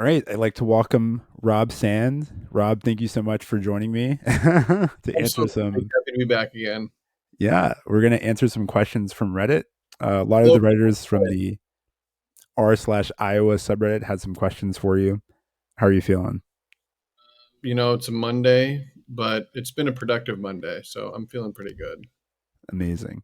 All right, I'd like to welcome Rob Sand. Rob, thank you so much for joining me to answer Absolutely. some. Happy to be back again. Yeah, we're going to answer some questions from Reddit. A lot of Hello. the Redditors from the r/Iowa subreddit had some questions for you. How are you feeling? It's a Monday, but it's been a productive Monday, so I'm feeling pretty good. Amazing.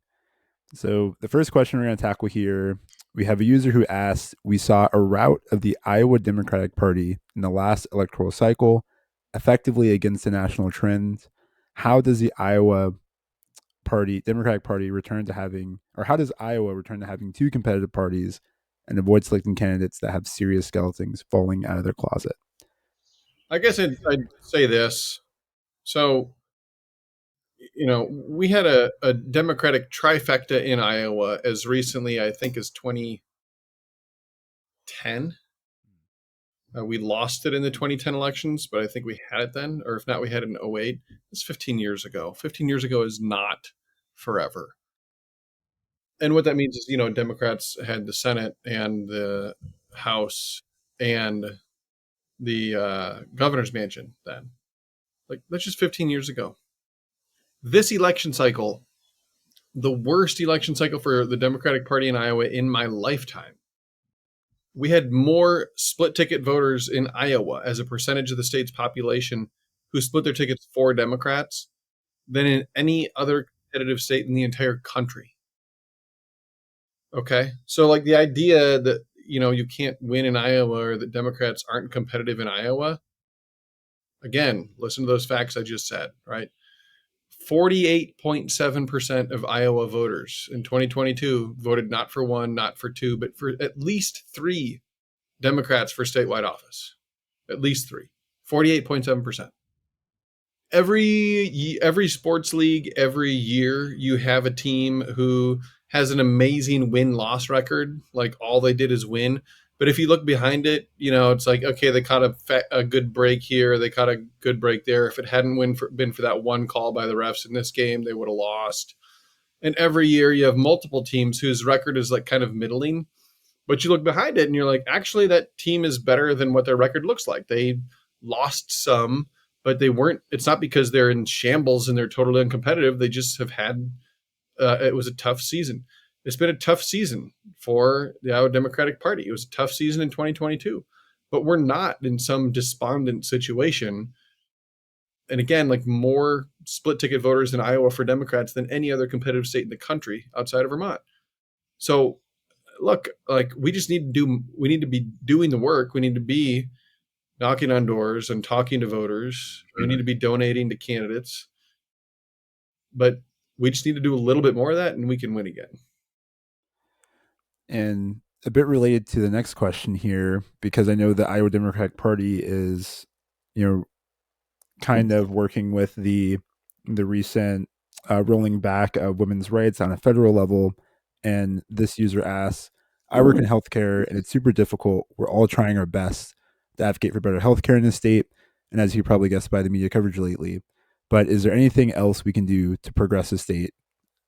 So, the first question we're going to tackle here, we have a user who asks, we saw a rout of the Iowa Democratic Party in the last electoral cycle, effectively against the national trend. How does the Democratic Party, return to having, or how does Iowa return to having two competitive parties and avoid selecting candidates that have serious skeletons falling out of their closet? I guess I'd say this. So, we had a Democratic trifecta in Iowa as recently, I think, as 2010. We lost it in the 2010 elections, but I think we had it then, or if not, we had it in '08. It's 15 years ago. 15 years ago is not forever. And what that means is, Democrats had the Senate and the House and the governor's mansion then. Like, that's just 15 years ago. This election cycle, the worst election cycle for the Democratic Party in Iowa in my lifetime. We had more split ticket voters in Iowa as a percentage of the state's population who split their tickets for Democrats than in any other competitive state in the entire country. Okay. So, like, the idea that, you can't win in Iowa or that Democrats aren't competitive in Iowa, again, listen to those facts I just said, right? 48.7% of Iowa voters in 2022 voted not for one, not for two, but for at least three Democrats for statewide office. At least three. 48.7%. Every sports league, every year, you have a team who has an amazing win-loss record. Like, all they did is win. But if you look behind it, it's like, okay, they caught a good break here. They caught a good break there. If it hadn't been for that one call by the refs in this game, they would have lost. And every year you have multiple teams whose record is like kind of middling. But you look behind it and you're like, actually, that team is better than what their record looks like. They lost some, but they weren't. It's not because they're in shambles and they're totally uncompetitive. They just have had, it was a tough season. It's been a tough season for the Iowa Democratic Party. It was a tough season in 2022, but we're not in some despondent situation. And again, like, more split ticket voters in Iowa for Democrats than any other competitive state in the country outside of Vermont. So, look, like, we need to be doing the work. We need to be knocking on doors and talking to voters. We need to be donating to candidates, but we just need to do a little bit more of that and we can win again. And a bit related to the next question here, because I know the Iowa Democratic Party is, you know, kind of working with the recent rolling back of women's rights on a federal level. And this user asks, I work in healthcare and it's super difficult. We're all trying our best to advocate for better healthcare in this state. And as you probably guessed by the media coverage lately, but is there anything else we can do to progress the state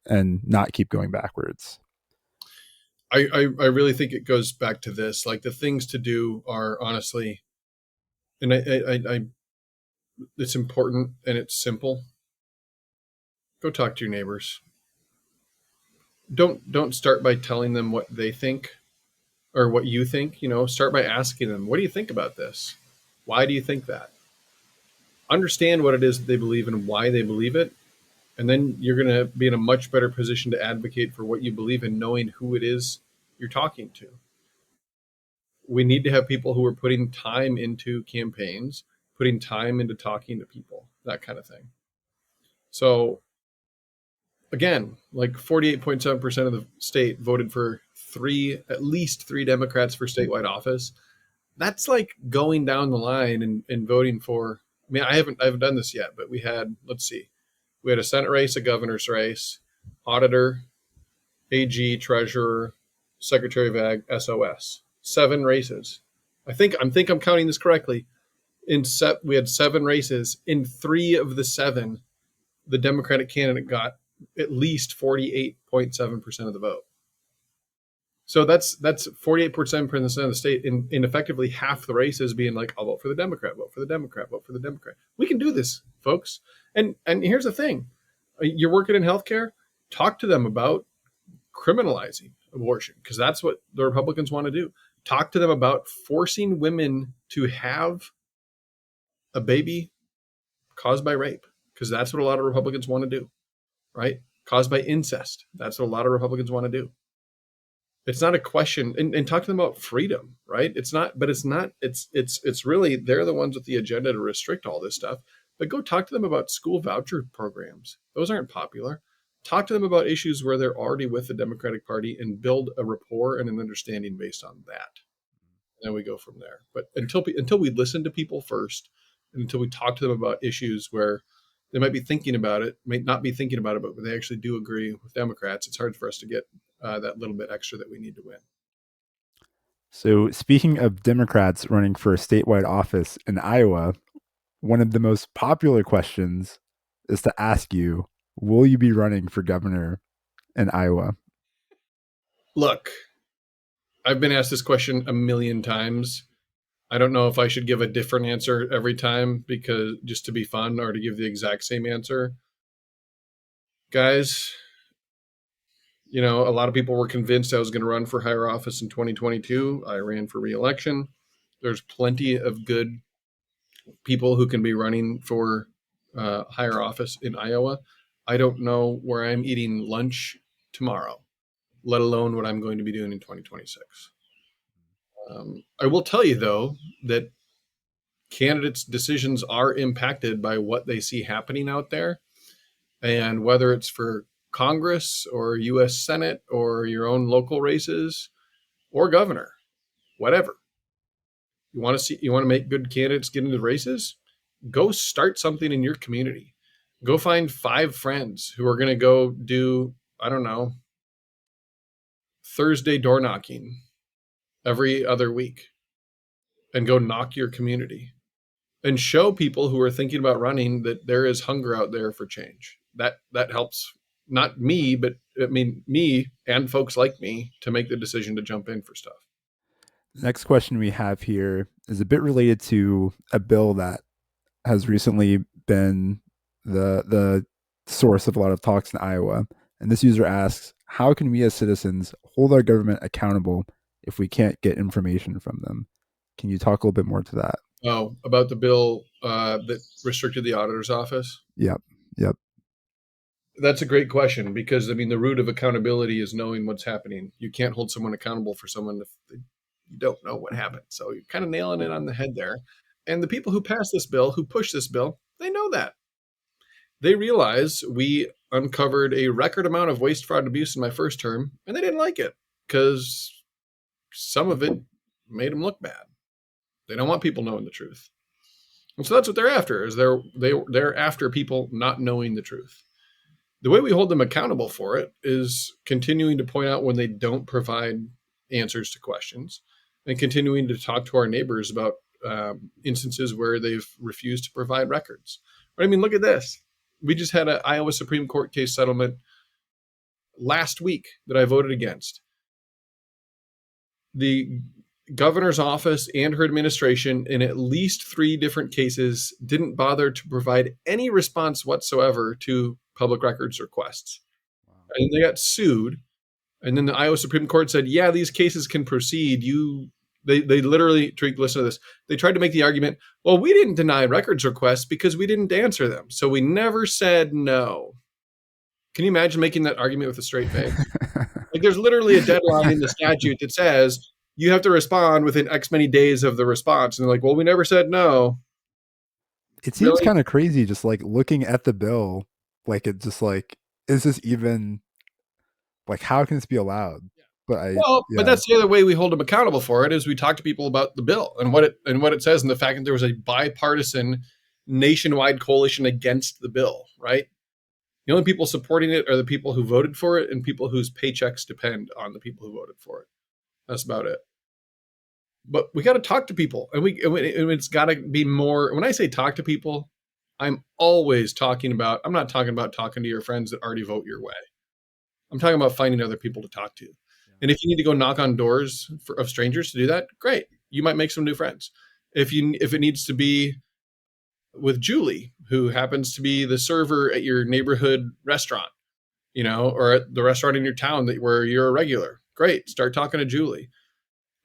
and not keep going backwards? I really think it goes back to this. Like, the things to do are honestly, and I it's important and it's simple. Go talk to your neighbors. Don't start by telling them what they think or what you think. Start by asking them, what do you think about this? Why do you think that? Understand what it is that they believe and why they believe it. And then you're going to be in a much better position to advocate for what you believe in, knowing who it is you're talking to. We need to have people who are putting time into campaigns, putting time into talking to people, that kind of thing. So, again, like, 48.7% of the state voted for at least three Democrats for statewide office. That's like going down the line and voting for. I mean, I haven't done this yet, but we had, let's see, we had a Senate race, a governor's race, auditor, AG, treasurer, secretary of ag, SOS. 7 races. I'm counting this correctly. We had 7 races. In 3 of the 7, the Democratic candidate got at least 48.7% of the vote. So that's 48% of the state, in effectively half the races being like, I'll vote for the Democrat, vote for the Democrat, vote for the Democrat. We can do this, folks. And here's the thing: you're working in healthcare. Talk to them about criminalizing abortion, because that's what the Republicans want to do. Talk to them about forcing women to have a baby caused by rape, because that's what a lot of Republicans want to do, right? Caused by incest. That's what a lot of Republicans want to do. It's not a question, and talk to them about freedom, right? It's not, but it's not, it's really, they're the ones with the agenda to restrict all this stuff. But go talk to them about school voucher programs. Those aren't popular. Talk to them about issues where they're already with the Democratic Party and build a rapport and an understanding based on that. And then we go from there. But until we listen to people first, and until we talk to them about issues where they might be thinking about it, may not be thinking about it, but they actually do agree with Democrats, it's hard for us to get that little bit extra that we need to win. So, speaking of Democrats running for a statewide office in Iowa, one of the most popular questions is to ask you, will you be running for governor in Iowa? Look, I've been asked this question a million times. I don't know if I should give a different answer every time, because just to be fun, or to give the exact same answer. Guys, a lot of people were convinced I was going to run for higher office in 2022. I ran for re-election. There's plenty of good people who can be running for higher office in Iowa. I don't know where I'm eating lunch tomorrow, let alone what I'm going to be doing in 2026. I will tell you, though, that candidates' decisions are impacted by what they see happening out there. And whether it's for Congress or US Senate or your own local races or governor, whatever. You want to make good candidates get into races? Go start something in your community. Go find 5 friends who are going to go do, I don't know, Thursday door knocking every other week, and go knock your community and show people who are thinking about running that there is hunger out there for change. That helps, not me, but I mean me and folks like me, to make the decision to jump in for stuff. The next question we have here is a bit related to a bill that has recently been the source of a lot of talks in Iowa. And this user asks, how can we as citizens hold our government accountable if we can't get information from them? Can you talk a little bit more to that? Oh, about the bill that restricted the auditor's office? Yep. Yep. That's a great question, because I mean, the root of accountability is knowing what's happening. You can't hold someone accountable for someone if you don't know what happened. So you're kind of nailing it on the head there. And the people who passed this bill, who pushed this bill, they know that. They realize we uncovered a record amount of waste, fraud, and abuse in my first term, and they didn't like it because some of it made them look bad. They don't want people knowing the truth. And so that's what they're after, is they're after people not knowing the truth. The way we hold them accountable for it is continuing to point out when they don't provide answers to questions, and continuing to talk to our neighbors about instances where they've refused to provide records. I mean, look at this. We just had an Iowa Supreme Court case settlement last week that I voted against. The governor's office and her administration, in at least 3 different cases, didn't bother to provide any response whatsoever to public records requests. Wow. And they got sued. And then the Iowa Supreme Court said, yeah, these cases can proceed. They literally, listen to this. They tried to make the argument, well, we didn't deny records requests because we didn't answer them. So we never said no. Can you imagine making that argument with a straight face? Like, there's literally a deadline in the statute that says you have to respond within X many days of the response. And they're like, well, we never said no. It seems really kind of crazy just like looking at the bill. Like, it just like, is this even, like, how can this be allowed? But that's the other way we hold them accountable for it, is we talk to people about the bill and what it says, and the fact that there was a bipartisan nationwide coalition against the bill, right? The only people supporting it are the people who voted for it and people whose paychecks depend on the people who voted for it. That's about it. But we got to talk to people, and it's got to be more. When I say talk to people, I'm always talking about, I'm not talking about talking to your friends that already vote your way. I'm talking about finding other people to talk to. And if you need to go knock on doors of strangers to do that, great. You might make some new friends. If it needs to be with Julie, who happens to be the server at your neighborhood restaurant, or at the restaurant in your town where you're a regular, great. Start talking to Julie.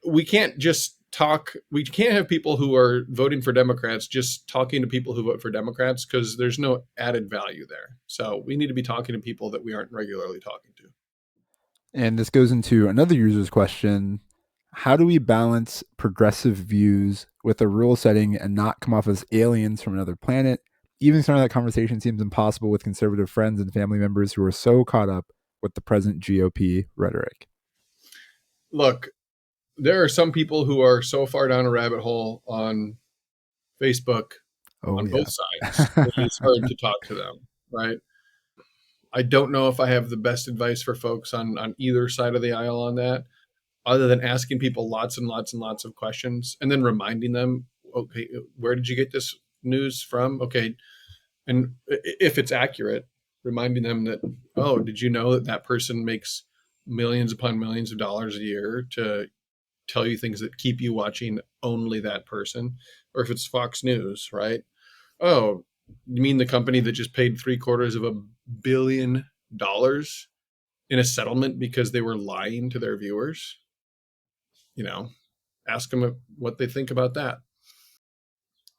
We can't just talk. We can't have people who are voting for Democrats just talking to people who vote for Democrats because there's no added value there. So we need to be talking to people that we aren't regularly talking to. And this goes into another user's question. How do we balance progressive views with a rural setting and not come off as aliens from another planet? Even starting that conversation seems impossible with conservative friends and family members who are so caught up with the present GOP rhetoric. Look, there are some people who are so far down a rabbit hole on Facebook Oh, on both yeah. sides. It is hard to talk to them, right? I don't know if I have the best advice for folks on either side of the aisle on that, other than asking people lots and lots and lots of questions and then reminding them, okay, where did you get this news from? Okay. And if it's accurate, reminding them that, oh, did you know that that person makes millions upon millions of dollars a year to tell you things that keep you watching only that person? Or if it's Fox News, right? Oh, you mean the company that just paid $750 million in a settlement because they were lying to their viewers? You know, ask them what they think about that.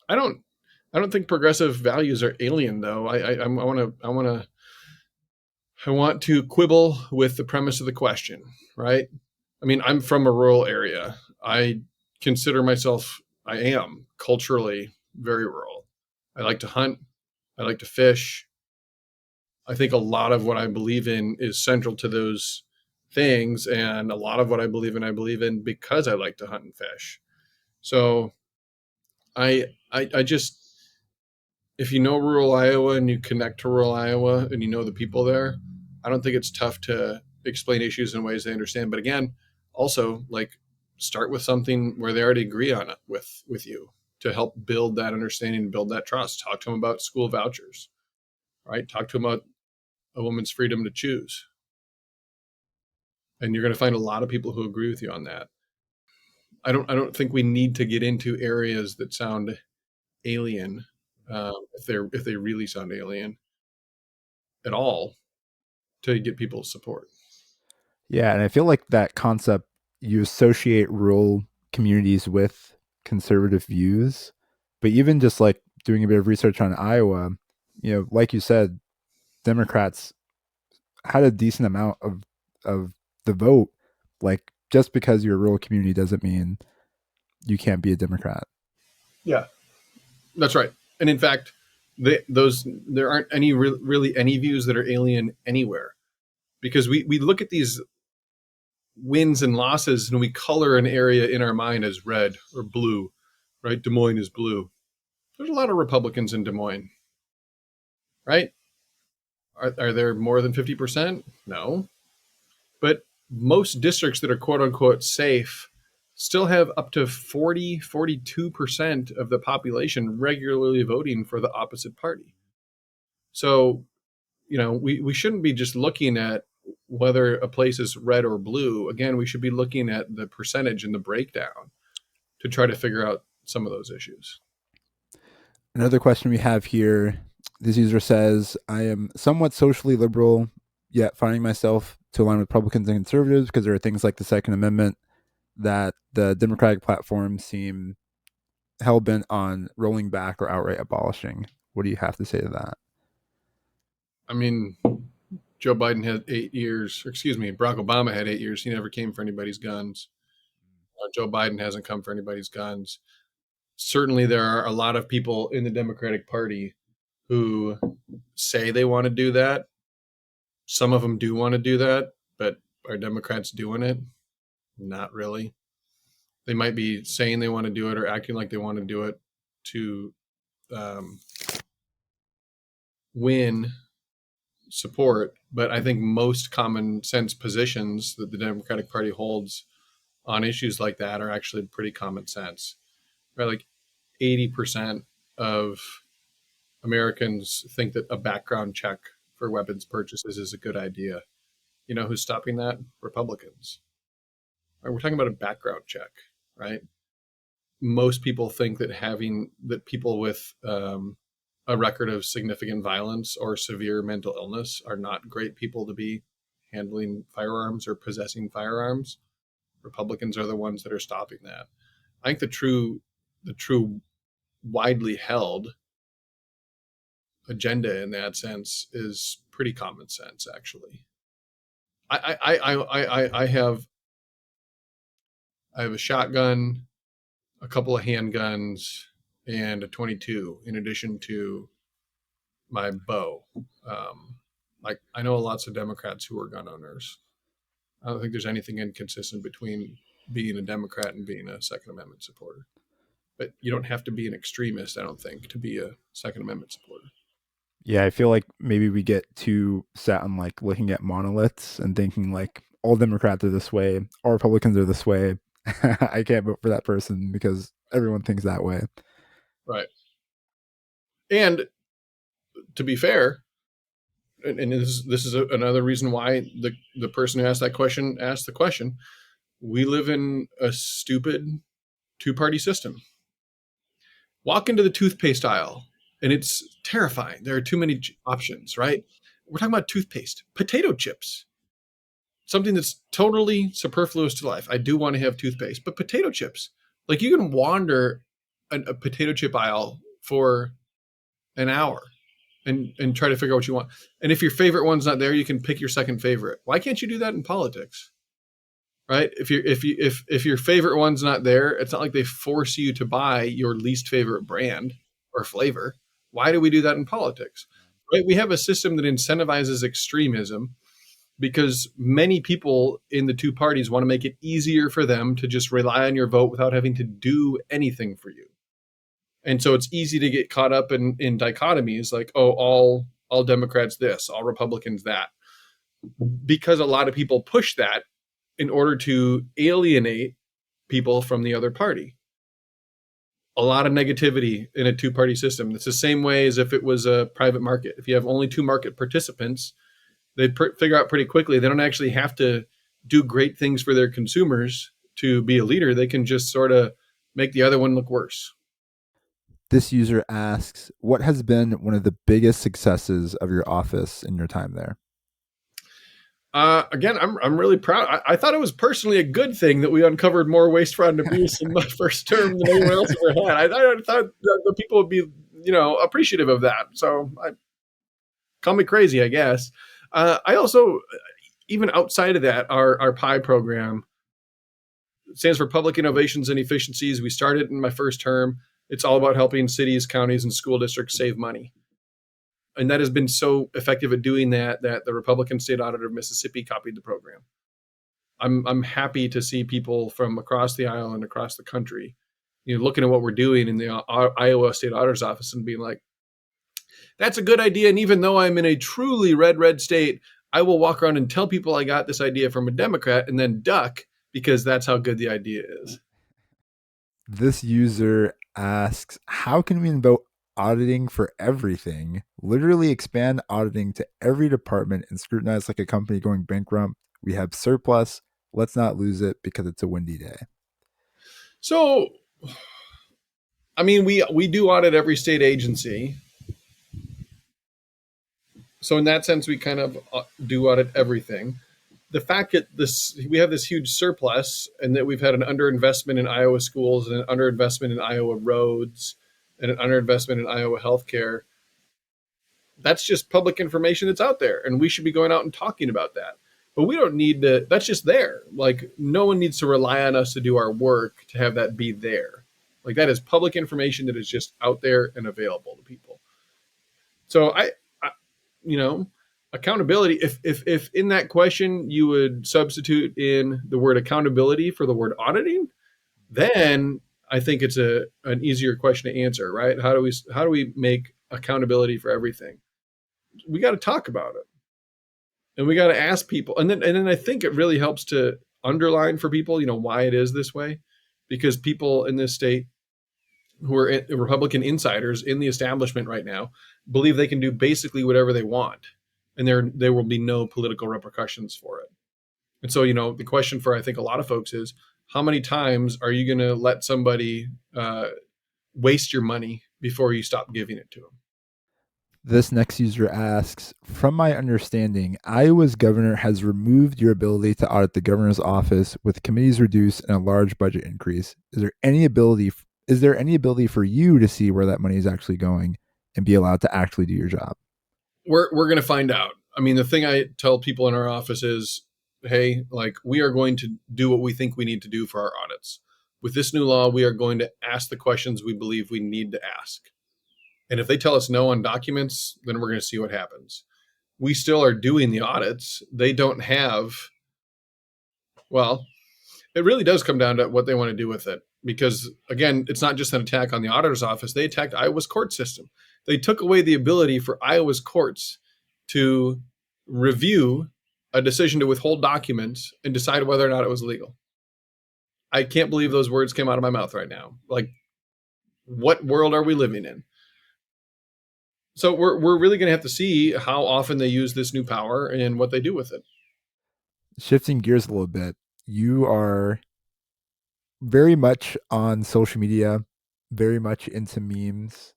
I don't. I don't think progressive values are alien, though. I want to quibble with the premise of the question, right? I mean, I'm from a rural area. I consider myself, I am culturally very rural. I like to hunt. I like to fish. I think a lot of what I believe in is central to those things. And a lot of what I believe in because I like to hunt and fish. So I just, if you know rural Iowa and you connect to rural Iowa and you know the people there, I don't think it's tough to explain issues in ways they understand. But again, also like start with something where they already agree on it with you to help build that understanding, build that trust. Talk to them about school vouchers, right? Talk to them about a woman's freedom to choose, and you're going to find a lot of people who agree with you on that. I don't think we need to get into areas that sound alien, if they really sound alien at all, to get people's support. Yeah, and I feel like that concept, you associate rural communities with conservative views, but even just like doing a bit of research on Iowa, like you said, Democrats had a decent amount of the vote. Like just because you're a rural community doesn't mean you can't be a Democrat. Yeah, that's right. And in fact, there aren't really any views that are alien anywhere, because we look at these wins and losses and we color an area in our mind as red or blue, right? Des Moines is blue. There's a lot of Republicans in Des Moines, right? Are there more than 50%? No. But most districts that are quote unquote safe still have up to 42% of the population regularly voting for the opposite party. So, we shouldn't be just looking at whether a place is red or blue. Again, we should be looking at the percentage and the breakdown to try to figure out some of those issues. Another question we have here, this user says, I am somewhat socially liberal, yet finding myself to align with Republicans and conservatives because there are things like the Second Amendment that the Democratic platform seem hell bent on rolling back or outright abolishing. What do you have to say to that? I mean, Joe Biden had 8 years, or excuse me, Barack Obama had 8 years. He never came for anybody's guns. Joe Biden hasn't come for anybody's guns. Certainly, there are a lot of people in the Democratic Party who say they want to do that. Some of them do want to do that, but are Democrats doing it? Not really. They might be saying they want to do it or acting like they want to do it to um, win support. But I think most common sense positions that the Democratic Party holds on issues like that are actually pretty common sense. Right? Like 80% of Americans think that a background check for weapons purchases is a good idea. You know who's stopping that? Republicans. Right? We're talking about a background check, right? Most people think that people with a record of significant violence or severe mental illness are not great people to be handling firearms or possessing firearms. Republicans are the ones that are stopping that. I think the true widely held agenda in that sense is pretty common sense, actually. I have a shotgun, a couple of handguns, and a 22 in addition to my bow. Like I know lots of Democrats who are gun owners. I don't think there's anything inconsistent between being a Democrat and being a Second Amendment supporter. But you don't have to be an extremist, I don't think, to be a Second Amendment supporter. Yeah, I feel like maybe we get too set on like looking at monoliths and thinking like all Democrats are this way, all Republicans are this way. I can't vote for that person because everyone thinks that way. Right. And to be fair, and this is another reason why the person who asked that question asked the question. We live in a stupid two-party system. Walk into the toothpaste aisle, and it's terrifying. There are too many options, right? We're talking about toothpaste, potato chips, something that's totally superfluous to life. I do want to have toothpaste, but potato chips, like you can wander a potato chip aisle for an hour and try to figure out what you want. And if your favorite one's not there, you can pick your second favorite. Why can't you do that in politics? Right? If your favorite one's not there, it's not like they force you to buy your least favorite brand or flavor. Why do we do that in politics? Right? We have a system that incentivizes extremism because many people in the two parties want to make it easier for them to just rely on your vote without having to do anything for you. And so it's easy to get caught up in dichotomies like, oh, all Democrats this, all Republicans that, because a lot of people push that in order to alienate people from the other party. A lot of negativity in a two-party system. It's the same way as if it was a private market. If you have only two market participants, they figure out pretty quickly they don't actually have to do great things for their consumers to be a leader. They can just sort of make the other one look worse. This user asks, what has been one of the biggest successes of your office in your time there? Again, I'm really proud. I thought it was personally a good thing that we uncovered more waste, fraud, and abuse in my first term than anyone else ever had. I thought that the people would be, appreciative of that. So call me crazy, I guess. I also, even outside of that, our PI program stands for Public Innovations and Efficiencies. We started in my first term. It's all about helping cities, counties, and school districts save money. And that has been so effective at doing that the Republican State Auditor of Mississippi copied the program. I'm happy to see people from across the aisle and across the country, looking at what we're doing in the Iowa State Auditor's Office and being like, that's a good idea. And even though I'm in a truly red state, I will walk around and tell people I got this idea from a Democrat and then duck because that's how good the idea is. This user asks, how can we invoke auditing for everything? Literally expand auditing to every department and scrutinize like a company going bankrupt. We have surplus. Let's not lose it because it's a windy day. So, I mean, we do audit every state agency. So in that sense, we kind of do audit everything. The fact that we have this huge surplus and that we've had an underinvestment in Iowa schools and an underinvestment in Iowa roads and an underinvestment in Iowa healthcare, that's just public information that's out there. And we should be going out and talking about that. But we don't need to, that's just there. Like no one needs to rely on us to do our work to have that be there. Like that is public information that is just out there and available to people. So I accountability, if in that question you would substitute in the word accountability for the word auditing, then I think it's an easier question to answer, right? How do we make accountability for everything? We got to talk about it. And we got to ask people. And then I think it really helps to underline for people, why it is this way, because people in this state who are Republican insiders in the establishment right now believe they can do basically whatever they want, and there will be no political repercussions for it. And so, the question for I think a lot of folks is, how many times are you going to let somebody waste your money before you stop giving it to them? This next user asks, from my understanding, Iowa's governor has removed your ability to audit the governor's office with committees reduced and a large budget increase. Is there any ability for you to see where that money is actually going and be allowed to actually do your job? We're going to find out. I mean, the thing I tell people in our office is, hey, like, we are going to do what we think we need to do for our audits. With this new law, we are going to ask the questions we believe we need to ask. And if they tell us no on documents, then we're going to see what happens. We still are doing the audits. They don't have, well, it really does come down to what they want to do with it. Because again, it's not just an attack on the auditor's office. They attacked Iowa's court system. They took away the ability for Iowa's courts to review a decision to withhold documents and decide whether or not it was legal. I can't believe those words came out of my mouth right now. Like, what world are we living in? So we're really going to have to see how often they use this new power and what they do with it. Shifting gears a little bit, you are very much on social media, very much into memes.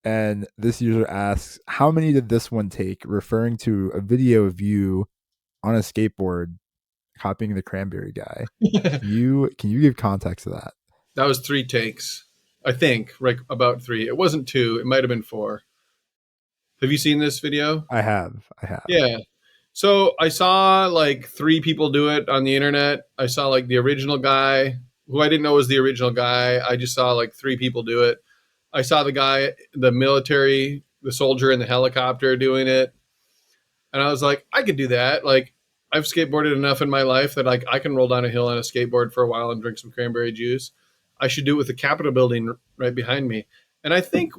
And this user asks, how many did this one take? Referring to a video of you on a skateboard copying the Cranberry guy. Can you give context to that? That was 3 takes, I think, right about 3. It wasn't 2. It might have been 4. Have you seen this video? I have. I have. Yeah. So I saw like 3 people do it on the internet. I saw like the original guy, who I didn't know was the original guy. I just saw like 3 people do it. I saw the guy, the military, the soldier in the helicopter doing it. And I was like, I could do that. Like, I've skateboarded enough in my life that like I can roll down a hill on a skateboard for a while and drink some cranberry juice. I should do it with the Capitol building right behind me. And I think,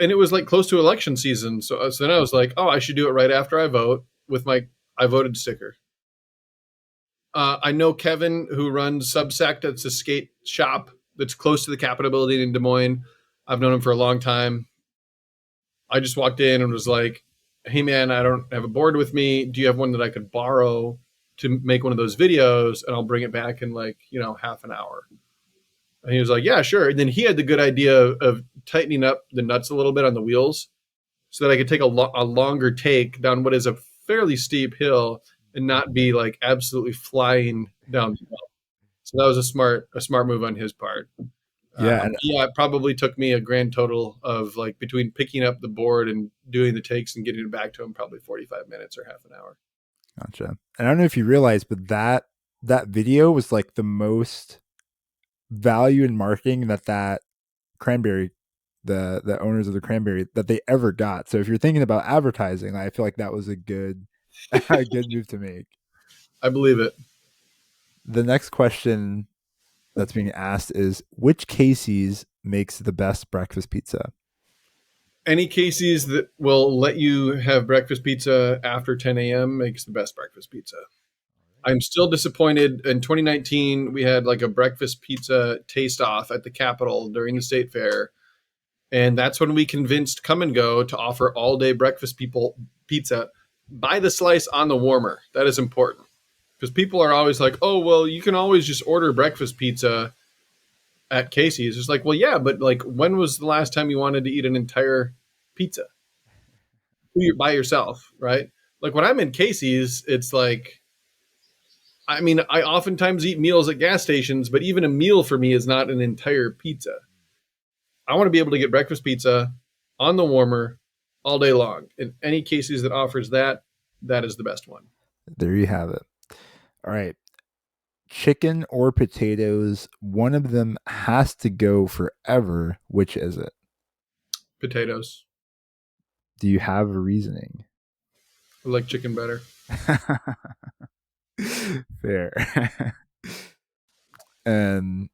and it was like close to election season. So then I was like, oh, I should do it right after I vote with my I voted sticker. I know Kevin, who runs Subsect. It's a skate shop that's close to the Capitol building in Des Moines. I've known him for a long time. I just walked in and was like, hey, man, I don't have a board with me. Do you have one that I could borrow to make one of those videos? And I'll bring it back in like, half an hour. And he was like, yeah, sure. And then he had the good idea of tightening up the nuts a little bit on the wheels so that I could take a longer take down what is a fairly steep hill and not be like absolutely flying down the hill. So that was a smart move on his part. Yeah, and Yeah, it probably took me a grand total of like between picking up the board and doing the takes and getting it back to him, probably 45 minutes or half an hour. gotcha. And I don't know if you realize, but that video was like the most value in marketing that Cranberry, the owners of the Cranberry, that they ever got. So if you're thinking about advertising, I feel like that was a good a good move to make. I believe it. The next question that's being asked is, which Casey's makes the best breakfast pizza? Any Casey's that will let you have breakfast pizza after 10 a.m. makes the best breakfast pizza. I'm still disappointed. In 2019, we had like a breakfast pizza taste off at the Capitol during the state fair. And that's when we convinced Come and Go to offer all day breakfast pizza by the slice on the warmer. That is important because people are always like, oh, well, you can always just order breakfast pizza at Casey's. It's like, well, yeah, but like, when was the last time you wanted to eat an entire pizza by yourself, right? Like when I'm in Casey's, it's like, I mean, I oftentimes eat meals at gas stations, but even a meal for me is not an entire pizza. I want to be able to get breakfast pizza on the warmer all day long. And any Casey's that offers that, that is the best one. There you have it. All right. Chicken or potatoes, one of them has to go forever. Which is it? Potatoes. Do you have a reasoning? I like chicken better. Fair. And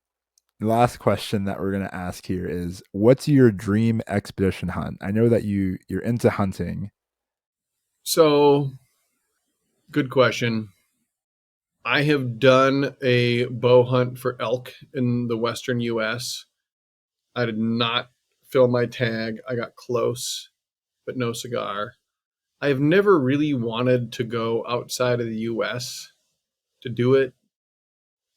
the last question that we're going to ask here is, what's your dream expedition hunt? I know that you're into hunting. So, good question. I have done a bow hunt for elk in the western US. I did not fill my tag. I got close, but no cigar. I've never really wanted to go outside of the US to do it.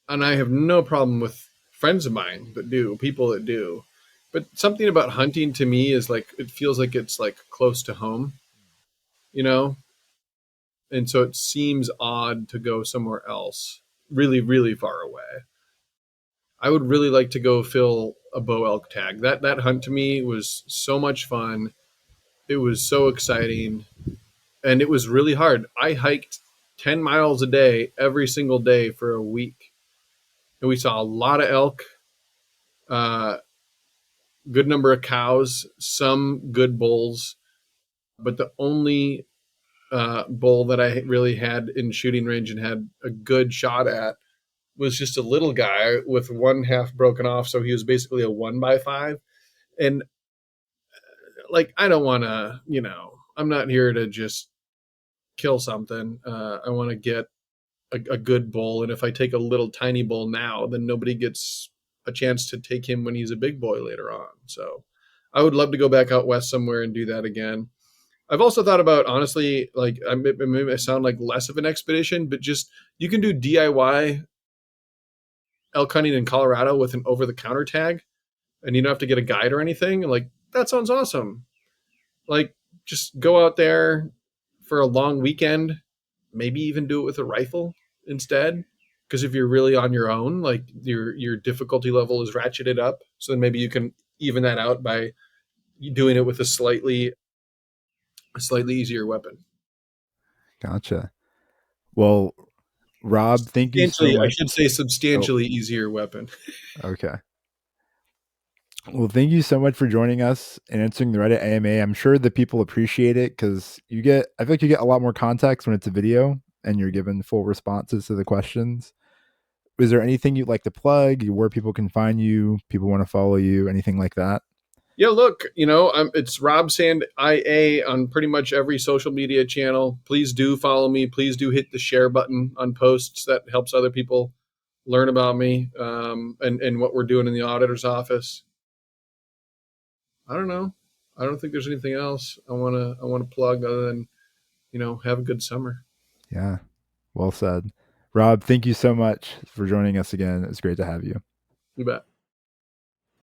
And I have no problem with friends of mine that do, people that do. But something about hunting to me is like, it feels like it's like close to home, you know? And so it seems odd to go somewhere else, really, really far away. I would really like to go fill a bow elk tag. That hunt to me was so much fun. It was so exciting, and it was really hard. I hiked 10 miles a day every single day for a week, and we saw a lot of elk, uh, good number of cows, some good bulls, but the only bull that I really had in shooting range and had a good shot at was just a little guy with one half broken off, so he was basically a 1x5. And like, I don't want to, I'm not here to just kill something. I want to get a good bull, and if I take a little tiny bull now, then nobody gets a chance to take him when he's a big boy later on. So I would love to go back out west somewhere and do that again. I've also thought about, honestly, like, maybe I sound like less of an expedition, but just you can do DIY elk hunting in Colorado with an over the counter tag, and you don't have to get a guide or anything. Like, that sounds awesome. Like, just go out there for a long weekend, maybe even do it with a rifle instead. Because if you're really on your own, like, your difficulty level is ratcheted up, so then maybe you can even that out by doing it with a slightly easier weapon. Gotcha. Well, Rob, thank you so Substantially, I much. should say Oh, substantially easier weapon. okay. Well, thank you so much for joining us and answering the Reddit AMA. I'm sure the people appreciate it because I feel like you get a lot more context when it's a video and you're given full responses to the questions. Is there anything you'd like to plug, where people can find you, people want to follow you, anything like that? Yeah, look, it's Rob Sand IA on pretty much every social media channel. Please do follow me. Please do hit the share button on posts. That helps other people learn about me, and what we're doing in the auditor's office. I don't know. I don't think there's anything else I wanna plug other than have a good summer. Yeah, well said. Rob, thank you so much for joining us again. It's great to have you. You bet.